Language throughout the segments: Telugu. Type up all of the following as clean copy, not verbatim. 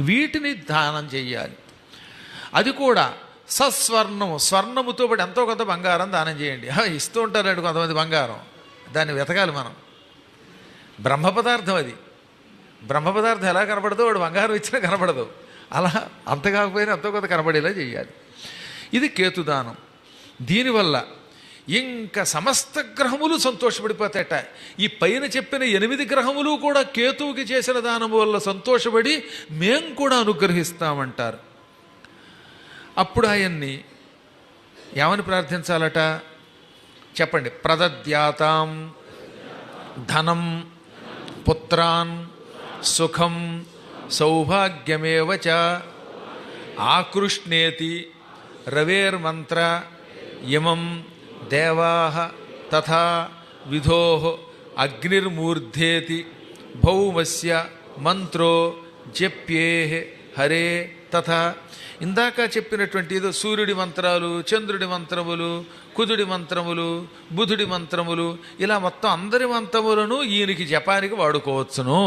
వీటిని దానం చెయ్యాలి. అది కూడా సస్వర్ణము, స్వర్ణముతో పాటు ఎంతో కొంత బంగారం దానం చేయండి. ఇస్తూ ఉంటారండి కొంతమంది బంగారం, దాన్ని వెతకాలి మనం. బ్రహ్మ పదార్థం అది. బ్రహ్మ పదార్థం ఎలా కనపడదో వాడు బంగారం ఇచ్చినా కనపడదు. అలా అంత కాకపోయినా ఎంతో కొంత కనపడేలా చేయాలి. ఇది కేతుదానం. దీనివల్ల ఇంకా సమస్త గ్రహములు సంతోషపడిపోతాయట. ఈ పైన చెప్పిన 8 గ్రహములు కూడా కేతువుకి చేసిన దానము వల్ల సంతోషపడి మేం కూడా అనుగ్రహిస్తామంటారు. అప్పుడు ఆయన్ని ఏమని ప్రార్థించాలట చెప్పండి. ప్రదద్యాతాం ధనం పుత్రాన్ సుఖం సౌభాగ్యమేవ చ ఆకృష్ణేతి రవేర్మంత్ర ఇమం దేవాః తథా విధోః అగ్నిర్మూర్ధేతి భౌమస్య మంత్రో జప్యేః హరే తథా. ఇందాక చెప్పినటువంటి ఏదో సూర్యుడి మంత్రాలు, చంద్రుడి మంత్రములు, కుజుడి మంత్రములు, బుధుడి మంత్రములు, ఇలా మొత్తం అందరి మంత్రములను ఈయనకి జపానికి వాడుకోవచ్చును.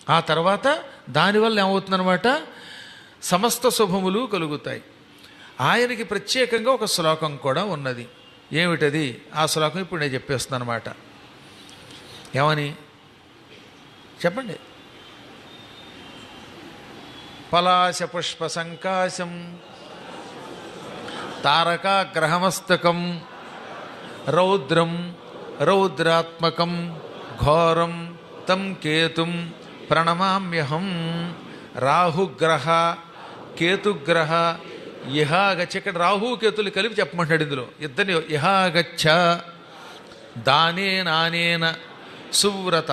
ఆ తర్వాత దానివల్ల ఏమవుతుందన్నమాట, సమస్త శుభములు కలుగుతాయి. ఆయనకి ప్రత్యేకంగా ఒక శ్లోకం కూడా ఉన్నది. ఏమిటది? ఆ శ్లోకం ఇప్పుడు నేను చెప్పేస్తున్నాను అన్నమాట. ఏమని చెప్పండి. పలాశ పుష్ప సంకాశం తారకాగ్రహమస్తకం రౌద్రం రౌద్రాత్మకం ఘోరం తం కేతుం ప్రణమామ్యహం. రాహుగ్రహ కేతుగ్రహ ఇహాగచ్చ. ఇక్కడ రాహు కేతులు కలిపి చెప్పమంటాడు ఇందులో ఇద్దరిని. ఇహాగచ్చ దానేనానేన సువ్రత.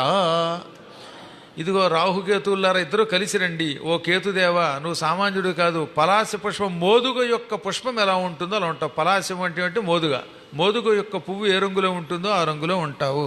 ఇదిగో రాహుకేతువులారా ఇద్దరు కలిసి రండి. ఓ కేతుదేవా, నువ్వు సామాన్యుడు కాదు. పలాశ పుష్పం, మోదుగ యొక్క పుష్పం ఎలా ఉంటుందో అలా ఉంటావు. పలాశం అంటే మోదుగ. మోదుగ యొక్క పువ్వు ఏ రంగులో ఉంటుందో ఆ రంగులో ఉంటావు.